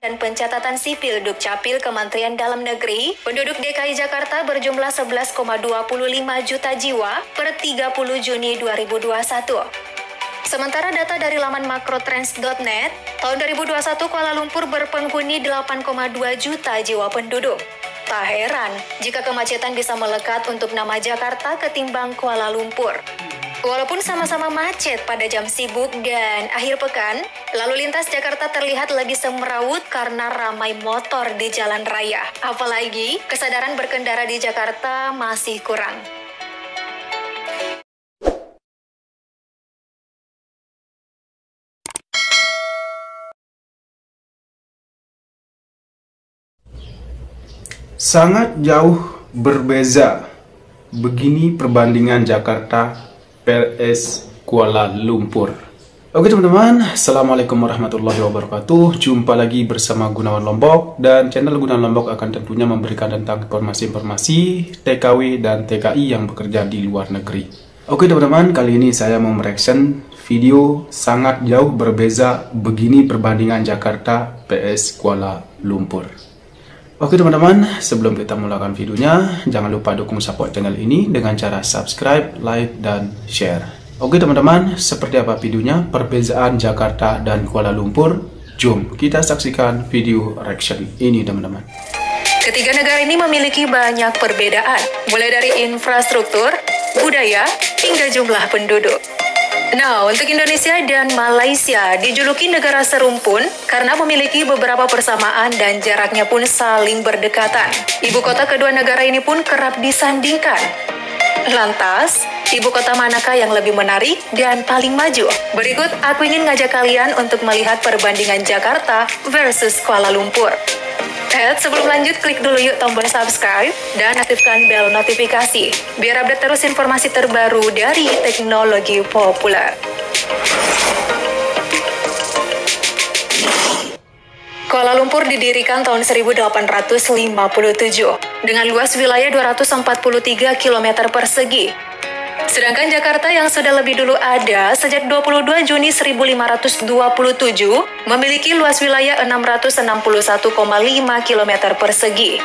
dan Pencatatan Sipil Dukcapil Kementerian Dalam Negeri, penduduk DKI Jakarta berjumlah 11,25 juta jiwa per 30 Juni 2021. Sementara data dari laman makrotrends.net, tahun 2021 Kuala Lumpur berpenghuni 8,2 juta jiwa penduduk. Tak heran jika kemacetan bisa melekat untuk nama Jakarta ketimbang Kuala Lumpur. Walaupun sama-sama macet pada jam sibuk dan akhir pekan, lalu lintas Jakarta terlihat lebih semrawut karena ramai motor di jalan raya. Apalagi, kesadaran berkendara di Jakarta masih kurang. Sangat jauh berbeza. Begini perbandingan Jakarta vs Kuala Lumpur. Oke teman-teman, Assalamualaikum warahmatullahi wabarakatuh. Jumpa lagi bersama Gunawan Lombok. Dan channel Gunawan Lombok akan tentunya memberikan tentang informasi-informasi TKW dan TKI yang bekerja di luar negeri. Oke teman-teman, kali ini saya mau mereaction video sangat jauh berbeza. Begini perbandingan Jakarta vs Kuala Lumpur. Oke teman-teman, sebelum kita mulakan videonya, jangan lupa dukung support channel ini dengan cara subscribe, like, dan share. Oke teman-teman, seperti apa videonya perbezaan Jakarta dan Kuala Lumpur? Jom kita saksikan video reaction ini teman-teman. Ketiga negara ini memiliki banyak perbedaan, mulai dari infrastruktur, budaya, hingga jumlah penduduk. Nah, untuk Indonesia dan Malaysia dijuluki negara serumpun karena memiliki beberapa persamaan dan jaraknya pun saling berdekatan. Ibu kota kedua negara ini pun kerap disandingkan. Lantas, ibu kota manakah yang lebih menarik dan paling maju? Berikut aku ingin ngajak kalian untuk melihat perbandingan Jakarta versus Kuala Lumpur. Sebelum lanjut, klik dulu yuk tombol subscribe dan aktifkan bel notifikasi biar update terus informasi terbaru dari teknologi populer. Kuala Lumpur didirikan tahun 1857 dengan luas wilayah 243 km persegi. Sedangkan Jakarta yang sudah lebih dulu ada sejak 22 Juni 1527 memiliki luas wilayah 661,5 km persegi.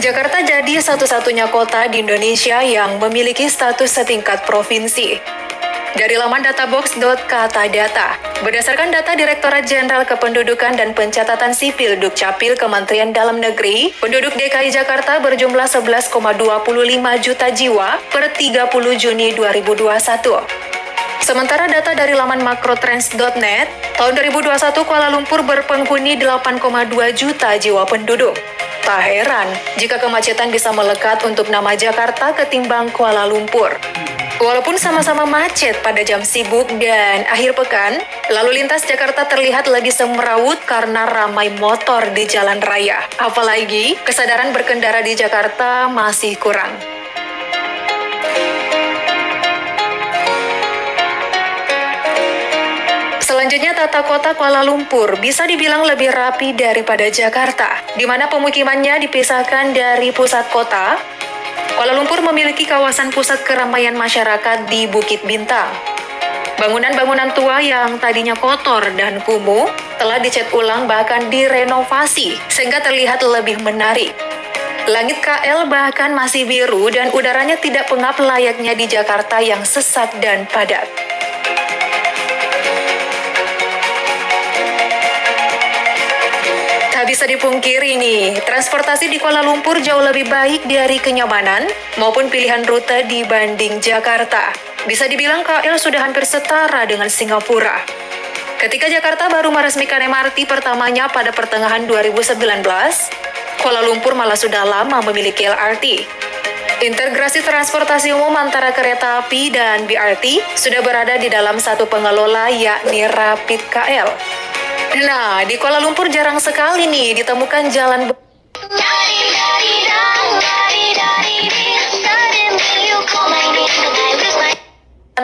Jakarta jadi satu-satunya kota di Indonesia yang memiliki status setingkat provinsi. Dari laman databox.katadata, berdasarkan data Direktorat Jenderal Kependudukan dan Pencatatan Sipil Dukcapil Kementerian Dalam Negeri, penduduk DKI Jakarta berjumlah 11,25 juta jiwa per 30 Juni 2021. Sementara data dari laman makrotrends.net, tahun 2021 Kuala Lumpur berpenghuni 8,2 juta jiwa penduduk. Tak heran jika kemacetan bisa melekat untuk nama Jakarta ketimbang Kuala Lumpur. Walaupun sama-sama macet pada jam sibuk dan akhir pekan, lalu lintas Jakarta terlihat lebih semrawut karena ramai motor di jalan raya. Apalagi, kesadaran berkendara di Jakarta masih kurang. Selanjutnya, tata kota Kuala Lumpur bisa dibilang lebih rapi daripada Jakarta, di mana pemukimannya dipisahkan dari pusat kota. Kuala Lumpur memiliki kawasan pusat keramaian masyarakat di Bukit Bintang. Bangunan-bangunan tua yang tadinya kotor dan kumuh telah dicat ulang bahkan direnovasi sehingga terlihat lebih menarik. Langit KL bahkan masih biru dan udaranya tidak pengap layaknya di Jakarta yang sesak dan padat. Tak bisa dipungkiri nih, transportasi di Kuala Lumpur jauh lebih baik dari kenyamanan maupun pilihan rute dibanding Jakarta. Bisa dibilang KL sudah hampir setara dengan Singapura. Ketika Jakarta baru meresmikan MRT pertamanya pada pertengahan 2019, Kuala Lumpur malah sudah lama memiliki LRT. Integrasi transportasi umum antara kereta api dan BRT sudah berada di dalam satu pengelola yakni Rapid KL. Nah, di Kuala Lumpur jarang sekali nih ditemukan jalan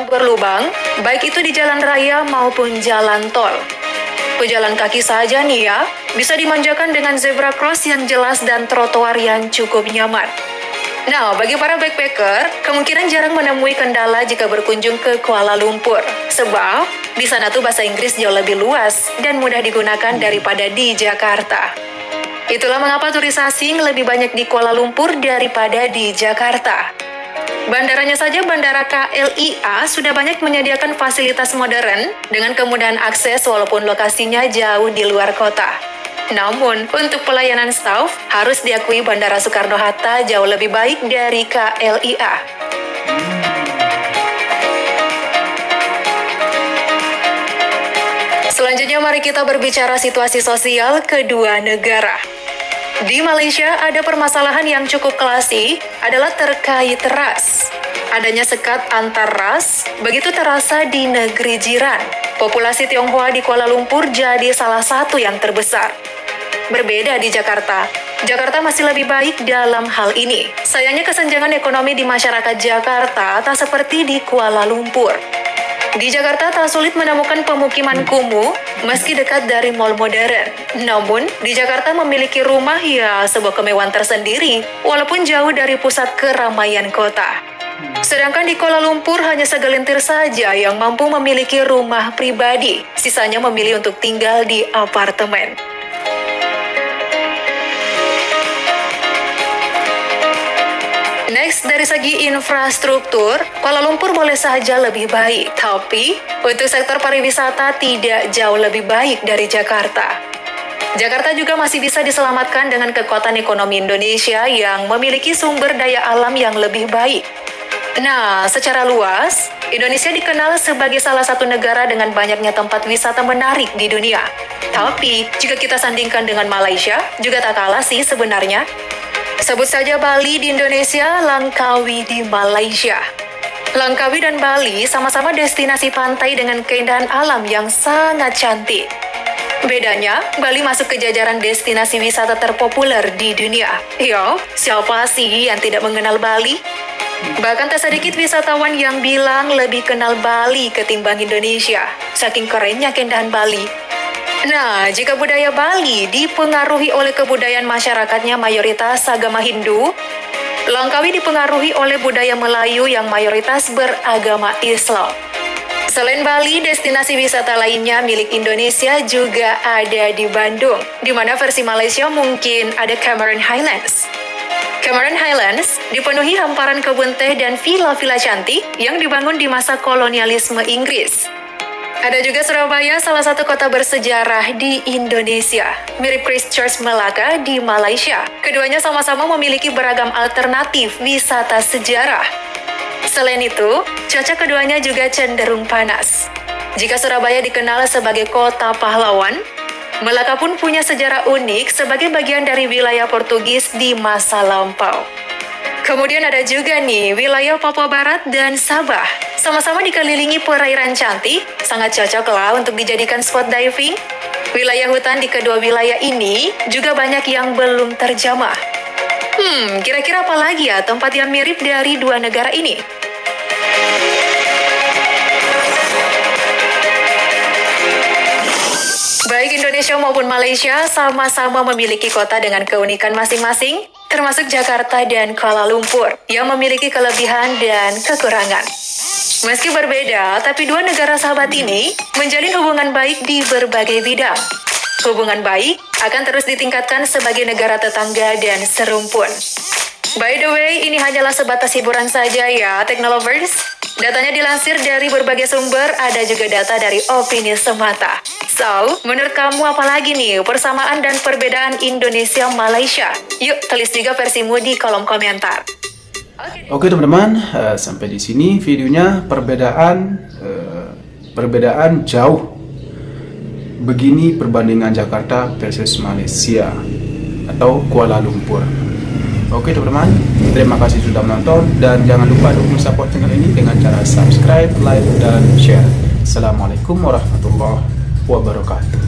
berlubang, baik itu di jalan raya maupun jalan tol. Pejalan kaki saja nih ya, bisa dimanjakan dengan zebra cross yang jelas dan trotoar yang cukup nyaman. Nah, bagi para backpacker, kemungkinan jarang menemui kendala jika berkunjung ke Kuala Lumpur. Sebab, di sana tuh bahasa Inggris jauh lebih luas dan mudah digunakan daripada di Jakarta. Itulah mengapa turis asing lebih banyak di Kuala Lumpur daripada di Jakarta. Bandaranya saja, Bandara KLIA sudah banyak menyediakan fasilitas modern dengan kemudahan akses walaupun lokasinya jauh di luar kota. Namun, untuk pelayanan staf, harus diakui Bandara Soekarno-Hatta jauh lebih baik dari KLIA. Selanjutnya mari kita berbicara situasi sosial kedua negara. Di Malaysia ada permasalahan yang cukup klasik adalah terkait ras. Adanya sekat antar ras begitu terasa di negeri jiran. Populasi Tionghoa di Kuala Lumpur jadi salah satu yang terbesar. Berbeda di Jakarta. Jakarta masih lebih baik dalam hal ini. Sayangnya kesenjangan ekonomi di masyarakat Jakarta tak seperti di Kuala Lumpur. Di Jakarta tak sulit menemukan pemukiman kumuh meski dekat dari mal modern. Namun, di Jakarta memiliki rumah ya sebuah kemewahan tersendiri walaupun jauh dari pusat keramaian kota. Sedangkan di Kuala Lumpur hanya segelintir saja yang mampu memiliki rumah pribadi. Sisanya memilih untuk tinggal di apartemen. Next, dari segi infrastruktur, Kuala Lumpur boleh saja lebih baik, tapi untuk sektor pariwisata tidak jauh lebih baik dari Jakarta. Jakarta juga masih bisa diselamatkan dengan kekuatan ekonomi Indonesia yang memiliki sumber daya alam yang lebih baik. Nah, secara luas, Indonesia dikenal sebagai salah satu negara dengan banyaknya tempat wisata menarik di dunia. Tapi, jika kita sandingkan dengan Malaysia, juga tak kalah sih sebenarnya. Sebut saja Bali di Indonesia, Langkawi di Malaysia. Langkawi dan Bali sama-sama destinasi pantai dengan keindahan alam yang sangat cantik. Bedanya, Bali masuk ke jajaran destinasi wisata terpopuler di dunia. Yo, siapa sih yang tidak mengenal Bali? Bahkan tak sedikit wisatawan yang bilang lebih kenal Bali ketimbang Indonesia. Saking kerennya keindahan Bali. Nah, jika budaya Bali dipengaruhi oleh kebudayaan masyarakatnya mayoritas agama Hindu, Langkawi dipengaruhi oleh budaya Melayu yang mayoritas beragama Islam. Selain Bali, destinasi wisata lainnya milik Indonesia juga ada di Bandung, di mana versi Malaysia mungkin ada Cameron Highlands. Cameron Highlands dipenuhi hamparan kebun teh dan villa-villa cantik yang dibangun di masa kolonialisme Inggris. Ada juga Surabaya, salah satu kota bersejarah di Indonesia. Mirip Christchurch, Melaka di Malaysia. Keduanya sama-sama memiliki beragam alternatif wisata sejarah. Selain itu, cuaca keduanya juga cenderung panas. Jika Surabaya dikenal sebagai kota pahlawan, Melaka pun punya sejarah unik sebagai bagian dari wilayah Portugis di masa lampau. Kemudian ada juga nih wilayah Papua Barat dan Sabah. Sama-sama dikelilingi perairan cantik, sangat cocok lah untuk dijadikan spot diving. Wilayah hutan di kedua wilayah ini juga banyak yang belum terjamah. Kira-kira apa lagi ya tempat yang mirip dari dua negara ini? Baik Indonesia maupun Malaysia sama-sama memiliki kota dengan keunikan masing-masing, termasuk Jakarta dan Kuala Lumpur, yang memiliki kelebihan dan kekurangan. Meski berbeda, tapi dua negara sahabat ini menjalin hubungan baik di berbagai bidang. Hubungan baik akan terus ditingkatkan sebagai negara tetangga dan serumpun. By the way, ini hanyalah sebatas hiburan saja ya, Technolovers. Datanya dilansir dari berbagai sumber, ada juga data dari opini semata. So, menurut kamu apa lagi nih persamaan dan perbedaan Indonesia-Malaysia? Yuk, tulis juga versimu di kolom komentar. Oke teman-teman, sampai di sini videonya. Perbedaan jauh. Begini perbandingan Jakarta versus Malaysia atau Kuala Lumpur. Oke teman-teman, terima kasih sudah menonton dan jangan lupa dukung support channel ini dengan cara subscribe, like, dan share. Assalamualaikum warahmatullahi wabarakatuh.